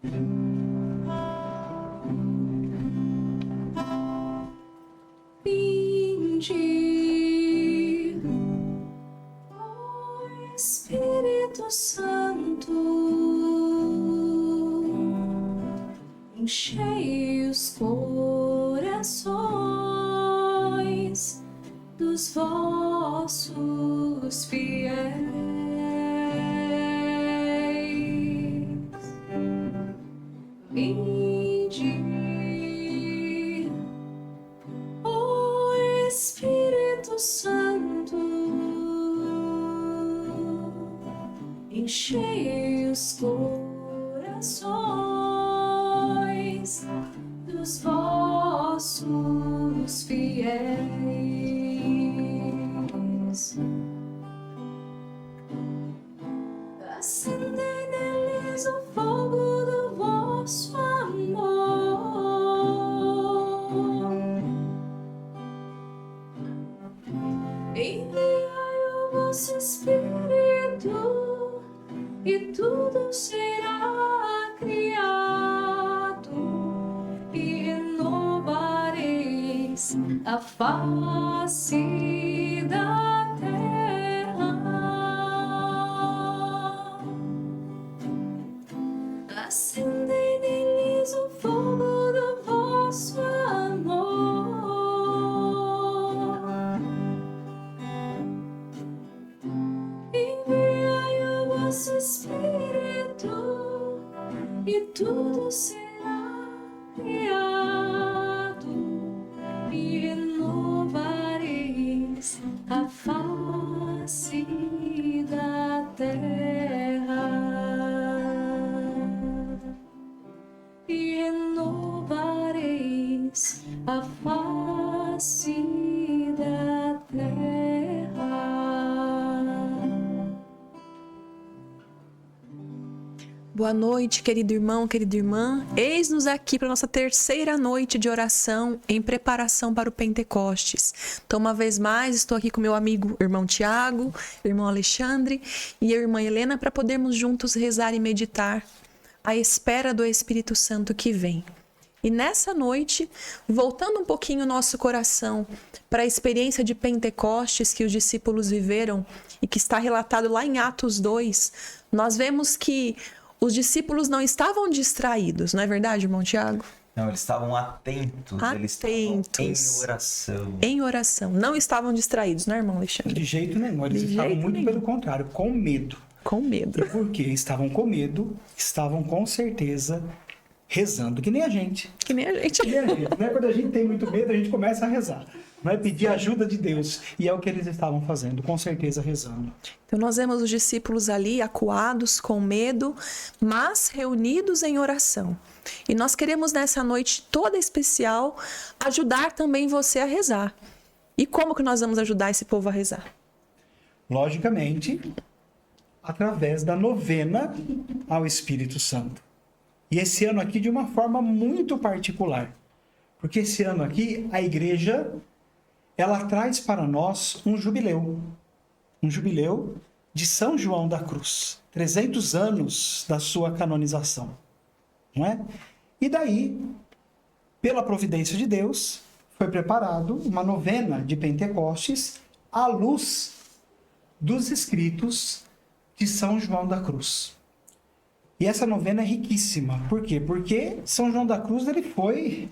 Vinde, ó Espírito Santo, enchei os corações dos vossos fiéis. Vinde, ó Espírito Santo, enchei os corações dos vossos fiéis. Acendei neles o fogo do vosso amor. Enviai o vosso Espírito e tudo será criado e renovareis a face da terra. Acendei neles o fogo do vosso amor. Enviai o vosso Espírito e tudo será criado e renovareis a face da terra. E renovareis a face da terra. Boa noite, querido irmão, querida irmã. Eis-nos aqui para a nossa terceira noite de oração em preparação para o Pentecostes. Então, uma vez mais, estou aqui com meu amigo irmão Tiago, irmão Alexandre e a irmã Helena para podermos juntos rezar e meditar à espera do Espírito Santo que vem. E nessa noite, voltando um pouquinho o nosso coração para a experiência de Pentecostes que os discípulos viveram e que está relatado lá em Atos 2, nós vemos que os discípulos não estavam distraídos, não é verdade, irmão Tiago? Não, eles estavam atentos. Eles estavam em oração. Em oração. Não estavam distraídos, não é, irmão Alexandre? De jeito nenhum. Eles estavam muito pelo contrário, com medo. Com medo. E porque estavam com medo, estavam com certeza rezando, que nem a gente. Que nem a gente. Que nem a gente, né? Quando a gente tem muito medo, a gente começa a rezar. Não é pedir ajuda de Deus. E é o que eles estavam fazendo, com certeza rezando. Então nós vemos os discípulos ali acuados, com medo, mas reunidos em oração. E nós queremos nessa noite toda especial ajudar também você a rezar. E como que nós vamos ajudar esse povo a rezar? Logicamente, através da novena ao Espírito Santo. E esse ano aqui de uma forma muito particular. Porque esse ano aqui a igreja, ela traz para nós um jubileu. Um jubileu de São João da Cruz. 300 anos da sua canonização. Não é? E daí, pela providência de Deus, foi preparado uma novena de Pentecostes à luz dos escritos de São João da Cruz. E essa novena é riquíssima. Por quê? Porque São João da Cruz ele foi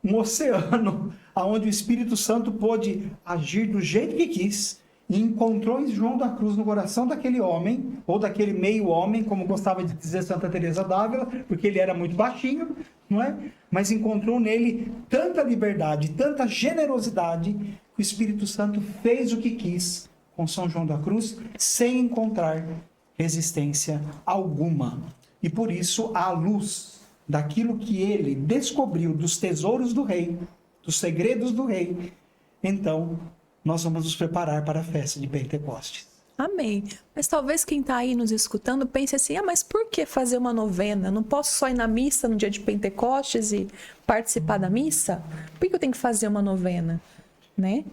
um oceano onde o Espírito Santo pôde agir do jeito que quis e encontrou em João da Cruz no coração daquele homem, ou daquele meio homem, como gostava de dizer Santa Teresa d'Ávila, porque ele era muito baixinho, não é? Mas encontrou nele tanta liberdade, tanta generosidade, que o Espírito Santo fez o que quis com São João da Cruz, sem encontrar resistência alguma. E por isso, à luz daquilo que ele descobriu dos tesouros do rei, dos segredos do rei, então nós vamos nos preparar para a festa de Pentecostes. Amém. Mas talvez quem está aí nos escutando pense assim, mas por que fazer uma novena? Não posso só ir na missa no dia de Pentecostes e participar da missa? Por que eu tenho que fazer uma novena? Né?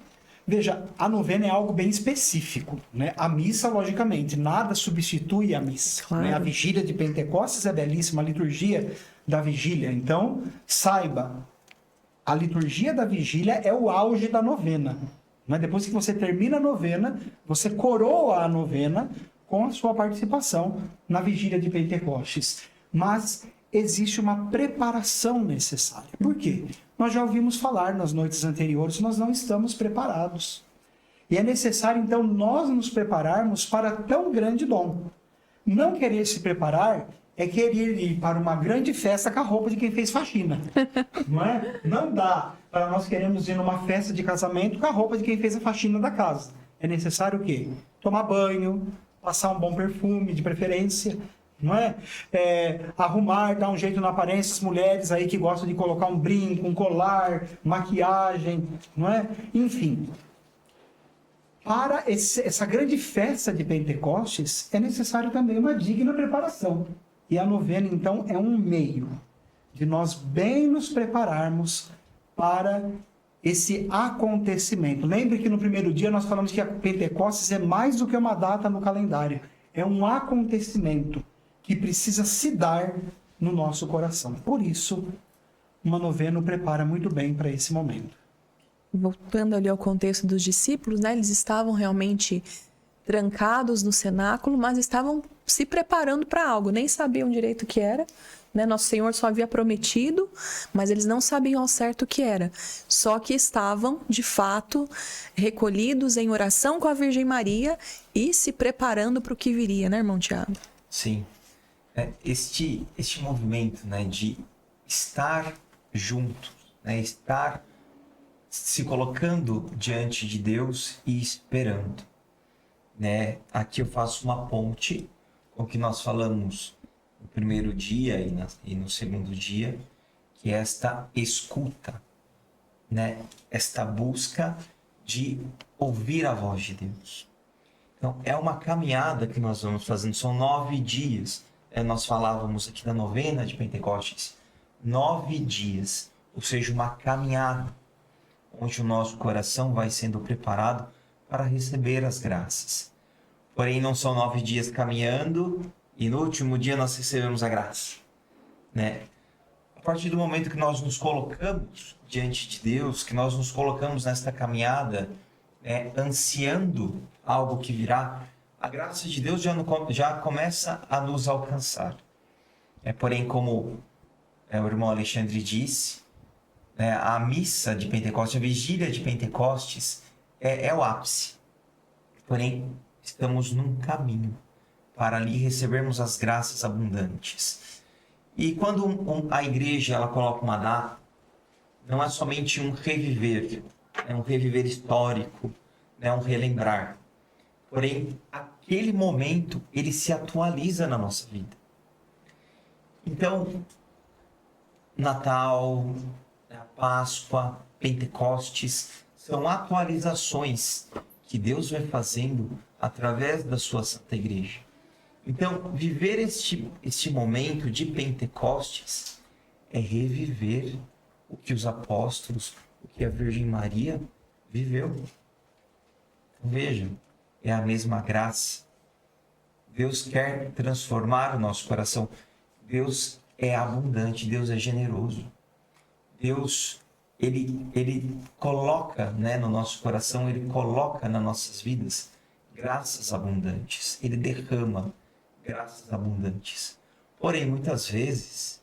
Veja, a novena é algo bem específico, né? A missa, logicamente, nada substitui a missa. Claro. Né? A vigília de Pentecostes é belíssima, a liturgia da vigília. Então, saiba, a liturgia da vigília é o auge da novena. Né? Depois que você termina a novena, você coroa a novena com a sua participação na vigília de Pentecostes. Mas existe uma preparação necessária. Por quê? Nós já ouvimos falar nas noites anteriores, nós não estamos preparados. E é necessário, então, nós nos prepararmos para tão grande dom. Não querer se preparar é querer ir para uma grande festa com a roupa de quem fez faxina. Não é? Não dá para nós queremos ir numa festa de casamento com a roupa de quem fez a faxina da casa. É necessário o quê? Tomar banho, passar um bom perfume, de preferência, não é? Arrumar, dar um jeito na aparência, as mulheres aí que gostam de colocar um brinco, um colar, maquiagem, não é? Enfim, para essa grande festa de Pentecostes é necessário também uma digna preparação. E a novena, então, é um meio de nós bem nos prepararmos para esse acontecimento. Lembre que no primeiro dia nós falamos que a Pentecostes é mais do que uma data no calendário. É um acontecimento que precisa se dar no nosso coração. Por isso, uma novena o prepara muito bem para esse momento. Voltando ali ao contexto dos discípulos, né? Eles estavam realmente trancados no cenáculo, mas estavam se preparando para algo, nem sabiam direito o que era, né? Nosso Senhor só havia prometido, mas eles não sabiam ao certo o que era. Só que estavam, de fato, recolhidos em oração com a Virgem Maria e se preparando para o que viria, né, irmão Tiago? Sim. Este movimento, né, de estar juntos, né, estar se colocando diante de Deus e esperando. Né? Aqui eu faço uma ponte com o que nós falamos no primeiro dia e no segundo dia, que é esta escuta, né? Esta busca de ouvir a voz de Deus. Então, é uma caminhada que nós vamos fazendo, são 9 dias. Nós falávamos aqui da novena de Pentecostes, 9 dias, ou seja, uma caminhada, onde o nosso coração vai sendo preparado para receber as graças. Porém, não são 9 dias caminhando e no último dia nós recebemos a graça. Né? A partir do momento que nós nos colocamos diante de Deus, que nós nos colocamos nesta caminhada, ansiando algo que virá, a graça de Deus já começa a nos alcançar. Porém, como o irmão Alexandre disse, a missa de Pentecostes, a vigília de Pentecostes é o ápice. Porém, estamos num caminho para ali recebermos as graças abundantes. E quando a igreja ela coloca uma data, não é somente um reviver, é um reviver histórico, é um relembrar. Porém, aquele momento, ele se atualiza na nossa vida. Então, Natal, a Páscoa, Pentecostes, são atualizações que Deus vai fazendo através da sua Santa Igreja. Então, viver este momento de Pentecostes é reviver o que os apóstolos, o que a Virgem Maria viveu. Então, vejam, é a mesma graça. Deus quer transformar o nosso coração. Deus é abundante, Deus é generoso. Deus, ele coloca, né, no nosso coração, ele coloca nas nossas vidas graças abundantes. Ele derrama graças abundantes. Porém, muitas vezes,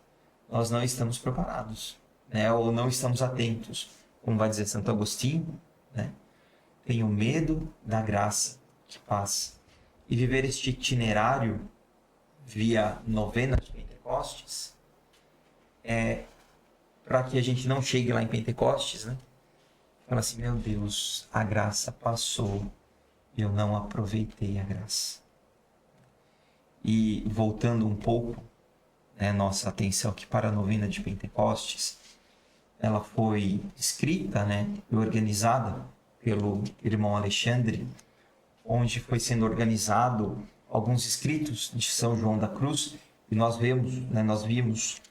nós não estamos preparados, né, ou não estamos atentos. Como vai dizer Santo Agostinho, né? Tenho medo da graça que passa. E viver este itinerário via novena de Pentecostes para que a gente não chegue lá em Pentecostes, né? Fala assim, meu Deus, a graça passou e eu não aproveitei a graça. E voltando um pouco, né, nossa atenção aqui para a novena de Pentecostes, ela foi escrita, né, e organizada pelo irmão Alexandre, onde foi sendo organizado alguns escritos de São João da Cruz, e nós vimos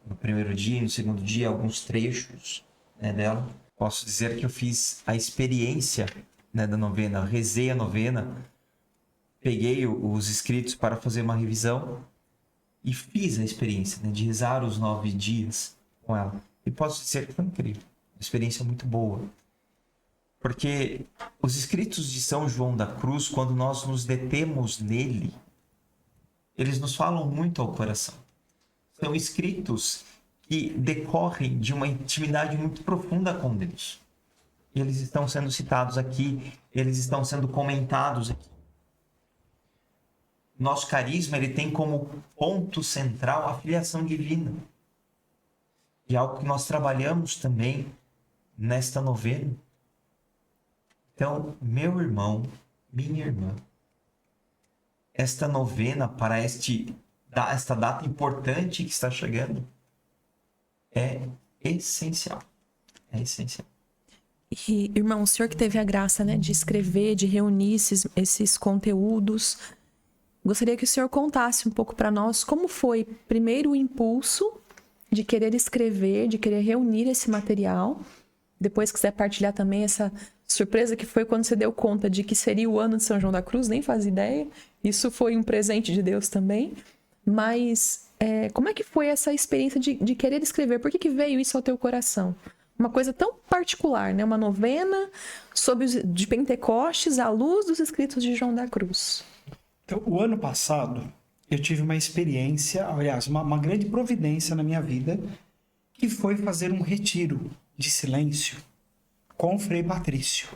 no primeiro dia e no segundo dia alguns trechos, né, dela, Posso dizer que eu fiz a experiência, né, da novena, eu rezei a novena, peguei os escritos para fazer uma revisão e fiz a experiência, né, de rezar os 9 dias com ela. E posso dizer que foi incrível, uma experiência muito boa. Porque os escritos de São João da Cruz, quando nós nos detemos nele, eles nos falam muito ao coração. São escritos que decorrem de uma intimidade muito profunda com Deus. E eles estão sendo citados aqui, eles estão sendo comentados aqui. Nosso carisma, ele tem como ponto central a filiação divina. E é algo que nós trabalhamos também nesta novena. Então, meu irmão, minha irmã, esta novena para esta data importante que está chegando é essencial. É essencial. E, irmão, o senhor que teve a graça, né, de escrever, de reunir esses conteúdos, gostaria que o senhor contasse um pouco para nós como foi, primeiro, o impulso de querer escrever, de querer reunir esse material. Depois, quiser partilhar também essa surpresa que foi quando você deu conta de que seria o ano de São João da Cruz, nem fazia ideia. Isso foi um presente de Deus também. Mas como é que foi essa experiência de querer escrever? Por que veio isso ao teu coração? Uma coisa tão particular, né? Uma novena de Pentecostes à luz dos escritos de João da Cruz. Então, o ano passado, eu tive uma experiência, aliás, uma grande providência na minha vida, que foi fazer um retiro de silêncio com o Frei Patrício.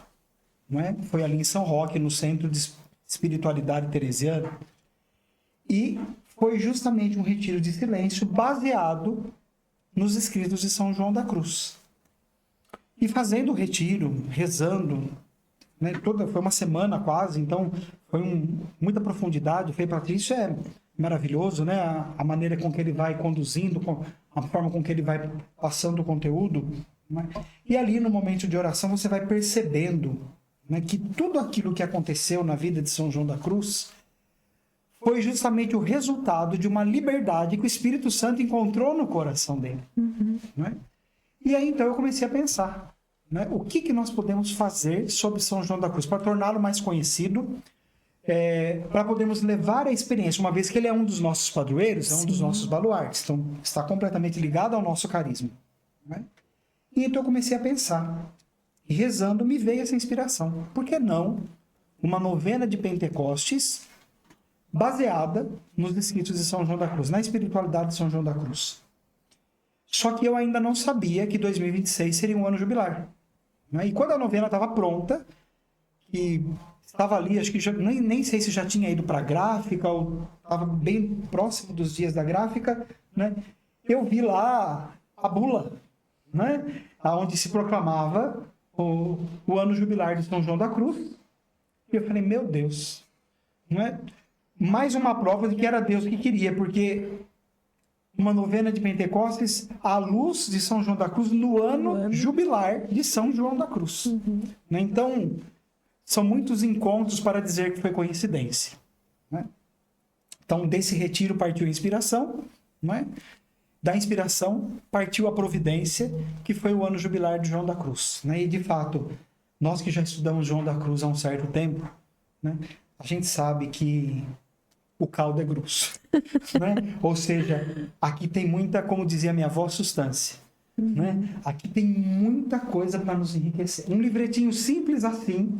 Não é? Foi ali em São Roque, no Centro de Espiritualidade Teresiana. E foi justamente um retiro de silêncio baseado nos escritos de São João da Cruz. E fazendo o retiro, rezando, né, foi uma semana quase, então foi muita profundidade. O Frei Patrício é maravilhoso, né? A maneira com que ele vai conduzindo, a forma com que ele vai passando o conteúdo. Né? E ali no momento de oração você vai percebendo, né, que tudo aquilo que aconteceu na vida de São João da Cruz foi justamente o resultado de uma liberdade que o Espírito Santo encontrou no coração dele. Né? E aí então eu comecei a pensar, né, o que nós podemos fazer sobre São João da Cruz para torná-lo mais conhecido, para podermos levar a experiência, uma vez que ele é um dos nossos padroeiros, é um dos nossos baluartes, então está completamente ligado ao nosso carisma. Né? E então eu comecei a pensar, e rezando me veio essa inspiração. Por que não uma novena de Pentecostes baseada nos escritos de São João da Cruz, na espiritualidade de São João da Cruz? Só que eu ainda não sabia que 2026 seria um ano jubilar. Né? E quando a novena estava pronta, e estava ali, acho que nem sei se já tinha ido para a gráfica, ou estava bem próximo dos dias da gráfica, né? Eu vi lá a bula, né? Onde se proclamava o ano jubilar de São João da Cruz. E eu falei, meu Deus, não é? Mais uma prova de que era Deus que queria, porque uma novena de Pentecostes à luz de São João da Cruz no ano jubilar de São João da Cruz. Né? Então, são muitos encontros para dizer que foi coincidência. Né? Então, desse retiro partiu a inspiração, não é? Da inspiração partiu a providência, que foi o ano jubilar de João da Cruz. Né? E, de fato, nós que já estudamos João da Cruz há um certo tempo, né? A gente sabe que o caldo é grosso. Né? Ou seja, aqui tem muita, como dizia minha avó, substância. Né? Aqui tem muita coisa para nos enriquecer. Um livretinho simples assim,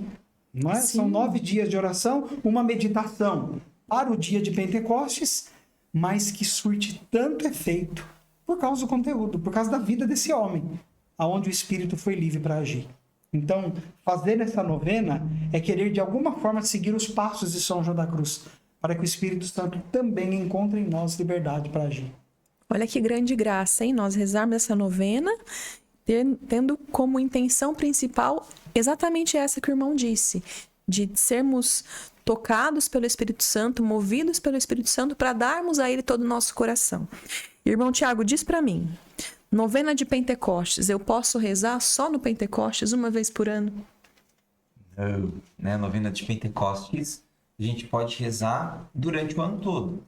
não é? São 9 dias de oração, uma meditação para o dia de Pentecostes, mas que surte tanto efeito por causa do conteúdo, por causa da vida desse homem, aonde o Espírito foi livre para agir. Então, fazer essa novena é querer de alguma forma seguir os passos de São João da Cruz, para que o Espírito Santo também encontre em nós liberdade para agir. Olha que grande graça, hein? Nós rezarmos essa novena, tendo como intenção principal exatamente essa que o irmão disse, de sermos tocados pelo Espírito Santo, movidos pelo Espírito Santo, para darmos a Ele todo o nosso coração. Irmão Tiago, diz para mim, novena de Pentecostes, eu posso rezar só no Pentecostes uma vez por ano? Não, né? Novena de Pentecostes, a gente pode rezar durante o ano todo,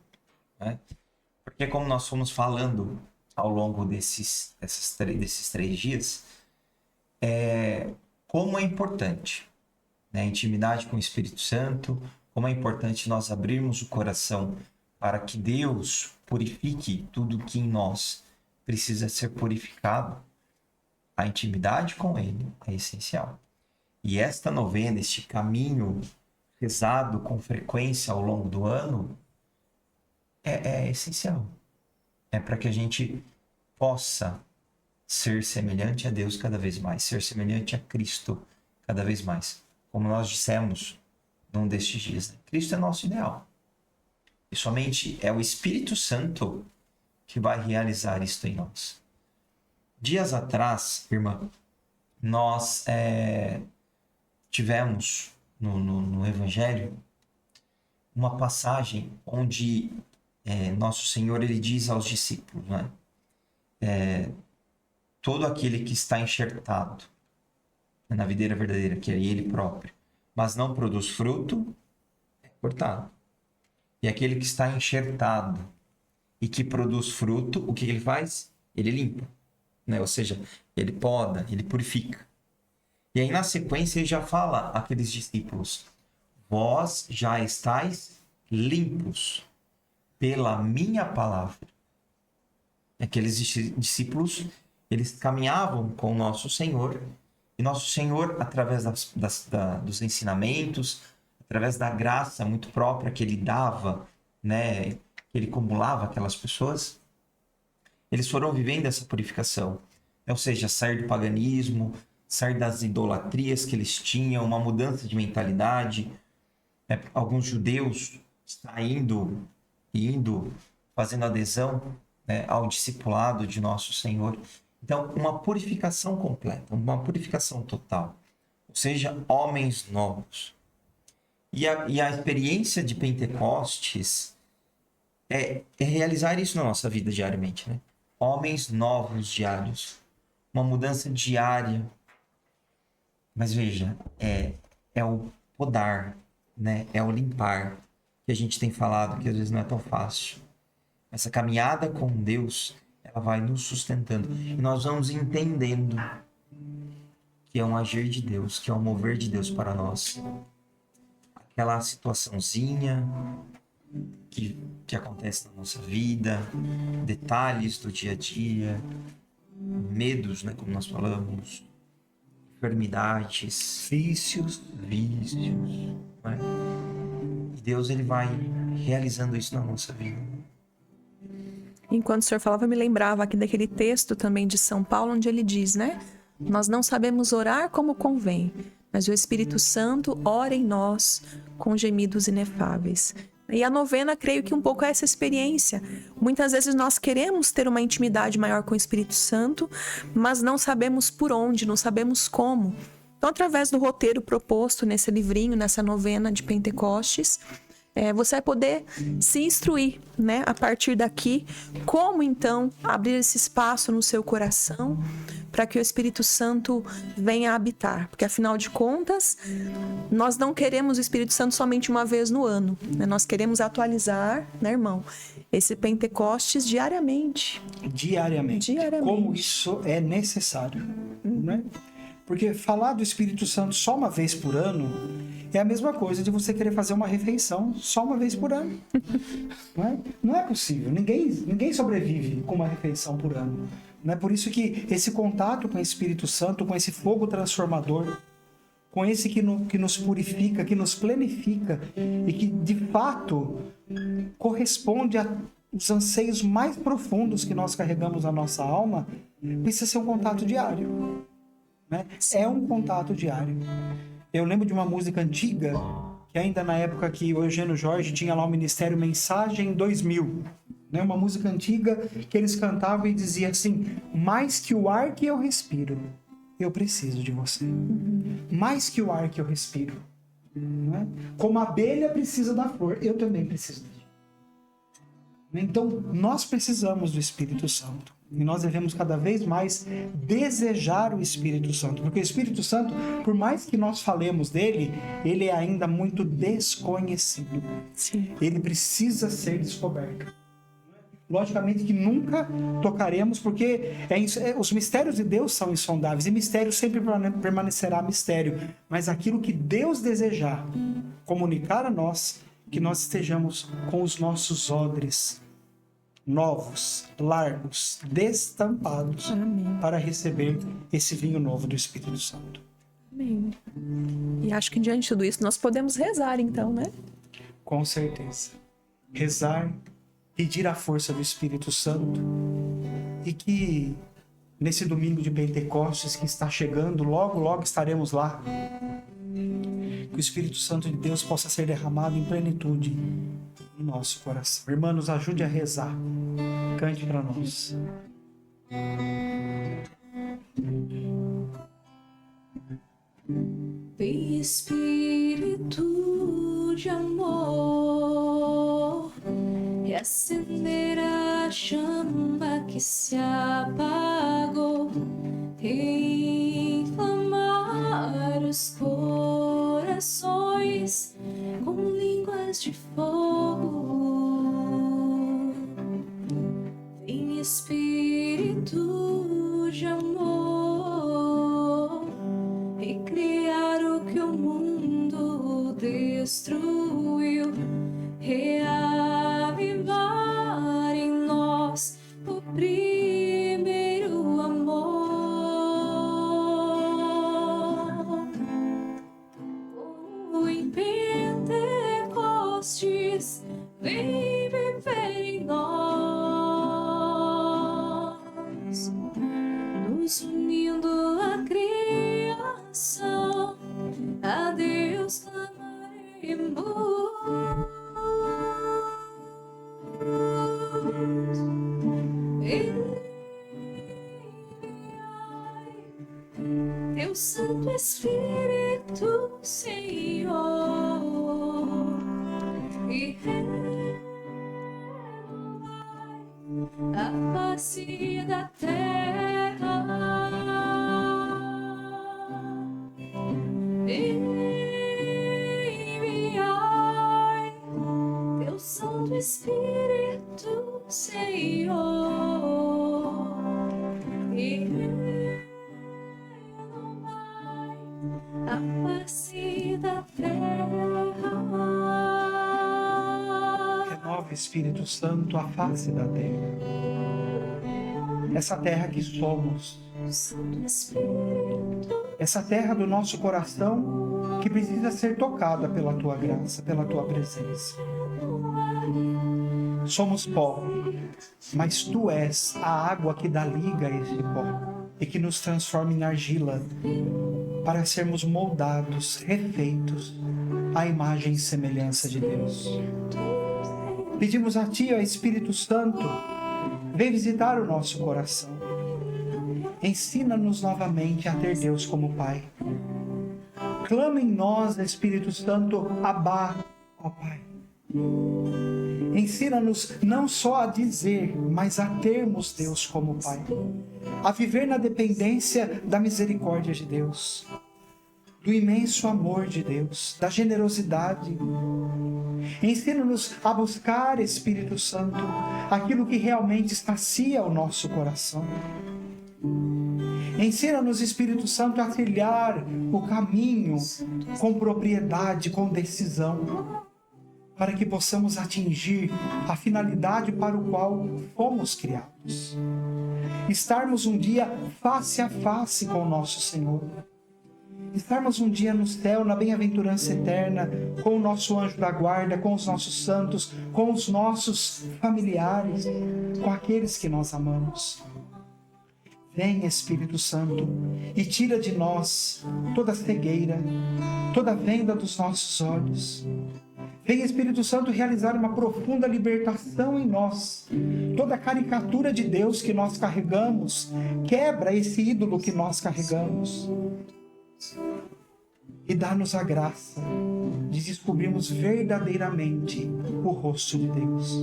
né? Porque como nós fomos falando ao longo desses 3 dias, como é importante, né, a intimidade com o Espírito Santo, como é importante nós abrirmos o coração para que Deus purifique tudo que em nós precisa ser purificado. A intimidade com Ele é essencial. E esta novena, este caminho rezado com frequência ao longo do ano, é essencial. É para que a gente possa ser semelhante a Deus cada vez mais, ser semelhante a Cristo cada vez mais. Como nós dissemos num destes dias, né? Cristo é nosso ideal. E somente é o Espírito Santo que vai realizar isto em nós. Dias atrás, irmã, nós tivemos no Evangelho uma passagem onde Nosso Senhor ele diz aos discípulos, né? Todo aquele que está enxertado na videira verdadeira, que é Ele próprio, mas não produz fruto, é cortado. E aquele que está enxertado e que produz fruto, o que ele faz? Ele limpa, né? Ou seja, ele poda, ele purifica. E aí na sequência ele já fala àqueles discípulos: vós já estáis limpos pela minha palavra. Aqueles discípulos, eles caminhavam com o nosso Senhor, e nosso Senhor, através dos ensinamentos, através da graça muito própria que Ele dava, né, que Ele acumulava aquelas pessoas, eles foram vivendo essa purificação. Ou seja, sair do paganismo, sair das idolatrias que eles tinham, uma mudança de mentalidade. Alguns judeus indo, fazendo adesão, né, ao discipulado de nosso Senhor. Então, uma purificação completa, uma purificação total. Ou seja, homens novos. E a experiência de Pentecostes é realizar isso na nossa vida diariamente, né? Homens novos diários. Uma mudança diária. Mas veja, é o podar, né? É o limpar, que a gente tem falado, que às vezes não é tão fácil. Essa caminhada com Deus, ela vai nos sustentando. E nós vamos entendendo que é um agir de Deus, que é um mover de Deus para nós. Aquela situaçãozinha que acontece na nossa vida, detalhes do dia a dia, medos, né, como nós falamos, enfermidades, vícios, né? E Deus ele vai realizando isso na nossa vida. Enquanto o senhor falava, eu me lembrava aqui daquele texto também de São Paulo, onde ele diz, né? Nós não sabemos orar como convém, mas o Espírito Santo ora em nós com gemidos inefáveis. E a novena, creio que um pouco é essa experiência. Muitas vezes nós queremos ter uma intimidade maior com o Espírito Santo, mas não sabemos por onde, não sabemos como. Então, através do roteiro proposto nesse livrinho, nessa novena de Pentecostes, você vai poder se instruir, né, a partir daqui, como então abrir esse espaço no seu coração para que o Espírito Santo venha habitar. Porque afinal de contas, nós não queremos o Espírito Santo somente uma vez no ano, né? Nós queremos atualizar, né, irmão, esse Pentecostes diariamente. Como isso é necessário, né? Porque falar do Espírito Santo só uma vez por ano é a mesma coisa de você querer fazer uma refeição só uma vez por ano. Não é possível. Ninguém sobrevive com uma refeição por ano. Não é por isso que esse contato com o Espírito Santo, com esse fogo transformador, com esse que nos purifica, que nos planifica e que de fato corresponde aos anseios mais profundos que nós carregamos na nossa alma, precisa ser um contato diário. Né? É um contato diário. Eu lembro de uma música antiga, que ainda na época que o Eugênio Jorge tinha lá o Ministério Mensagem 2000, né? Uma música antiga que eles cantavam e dizia assim: mais que o ar que eu respiro, eu preciso de você. Mais que o ar que eu respiro, né? Como a abelha precisa da flor, eu também preciso dele. Então, nós precisamos do Espírito Santo. E nós devemos cada vez mais desejar o Espírito Santo. Porque o Espírito Santo, por mais que nós falemos dele, ele é ainda muito desconhecido. Sim. Ele precisa ser descoberto. Logicamente que nunca tocaremos, porque os mistérios de Deus são insondáveis, e mistério sempre permanecerá mistério. Mas aquilo que Deus desejar comunicar a nós, que nós estejamos com os nossos odres novos, largos, destampados, Amém. para receber esse vinho novo do Espírito Santo. Amém. E acho que diante de tudo isso nós podemos rezar então, né? Com certeza. Rezar, pedir a força do Espírito Santo, e que nesse domingo de Pentecostes que está chegando, logo, logo estaremos lá, que o Espírito Santo de Deus possa ser derramado em plenitude em nosso coração. Irmã, nos ajude a rezar. Cante para nós. Vem Espírito de amor, reacender a chama que se apagou, inflamar os corações com línguas de fogo. Vem Espírito de amor, recriar o que o mundo destruiu, reavivar em nós o primeiro amor. Em Pentecostes, vem viver em nós, nos unindo a criação, a Deus clamaremos. Enviai teu Santo Espírito, Senhor, e renovai a face da terra. Enviai teu Santo Espírito, Senhor, e renovai a face da terra. Renova, Espírito Santo, a face da terra. Essa terra que somos, Santo Espírito, essa terra do nosso coração que precisa ser tocada pela tua graça, pela tua presença. Somos pó, mas tu és a água que dá liga a esse pó e que nos transforma em argila para sermos moldados, refeitos à imagem e semelhança de Deus. Pedimos a ti, ó Espírito Santo, vem visitar o nosso coração. Ensina-nos novamente a ter Deus como Pai. Clama em nós, Espírito Santo, Abá, ó Pai. Ensina-nos não só a dizer, mas a termos Deus como Pai. A viver na dependência da misericórdia de Deus, do imenso amor de Deus, da generosidade. Ensina-nos a buscar, Espírito Santo, aquilo que realmente sacia o nosso coração. Ensina-nos, Espírito Santo, a trilhar o caminho com propriedade, com decisão, para que possamos atingir a finalidade para o qual fomos criados. Estarmos um dia face a face com o nosso Senhor. Estarmos um dia no céu, na bem-aventurança eterna, com o nosso anjo da guarda, com os nossos santos, com os nossos familiares, com aqueles que nós amamos. Vem, Espírito Santo, e tira de nós toda cegueira, toda venda dos nossos olhos. Vem, Espírito Santo, realizar uma profunda libertação em nós. Toda caricatura de Deus que nós carregamos, quebra esse ídolo que nós carregamos. E dá-nos a graça de descobrirmos verdadeiramente o rosto de Deus.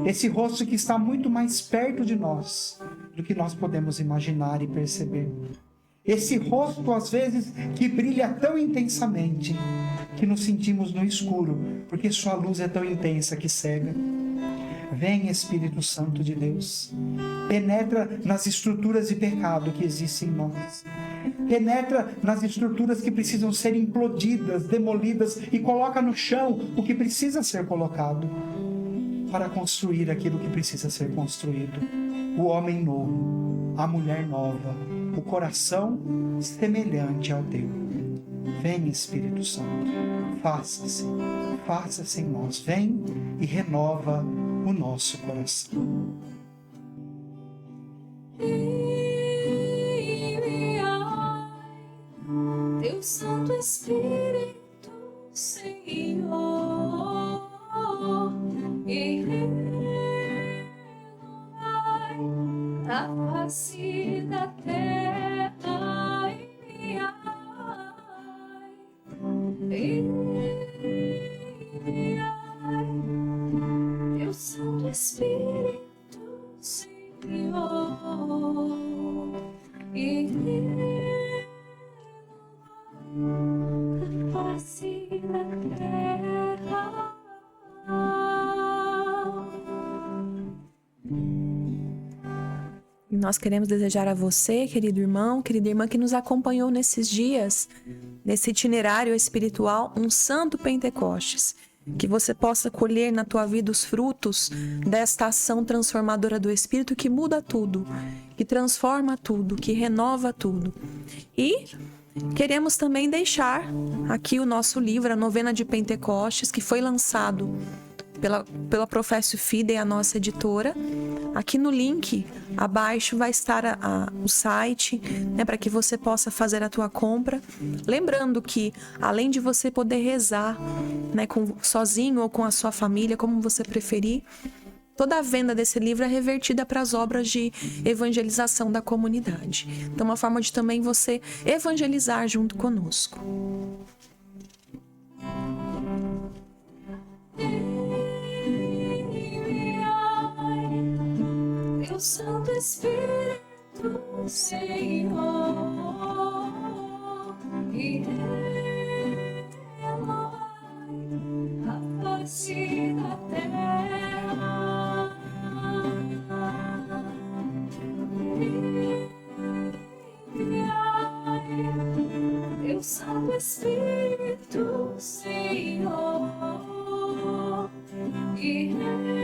Esse rosto que está muito mais perto de nós do que nós podemos imaginar e perceber. Esse rosto, às vezes, que brilha tão intensamente que nos sentimos no escuro, porque sua luz é tão intensa que cega. Vem, Espírito Santo de Deus. Penetra nas estruturas de pecado que existem em nós. Penetra nas estruturas que precisam ser implodidas, demolidas, e coloca no chão o que precisa ser colocado para construir aquilo que precisa ser construído. O homem novo, a mulher nova, o coração semelhante ao teu. Vem, Espírito Santo, faça-se em nós. Vem e renova o nosso coração. Teu Santo Espírito, Senhor, e renovai a face da terra, enviai teu Santo Espírito, Senhor, e renovai a face da terra. E nós queremos desejar a você, querido irmão, querida irmã, que nos acompanhou nesses dias, nesse itinerário espiritual, um santo Pentecostes. Que você possa colher na tua vida os frutos desta ação transformadora do Espírito que muda tudo, que transforma tudo, que renova tudo. E queremos também deixar aqui o nosso livro, a Novena de Pentecostes, que foi lançado pela Professio Fidei, a nossa editora. Aqui no link abaixo vai estar o site, né, para que você possa fazer a tua compra. Lembrando que, além de você poder rezar, né, sozinho ou com a sua família, como você preferir, toda a venda desse livro é revertida para as obras de evangelização da comunidade. Então, uma forma de também você evangelizar junto conosco. Teu Santo Espírito, Senhor, e renovai a face da terra. Enviai teu Santo Espírito, Senhor, e renovai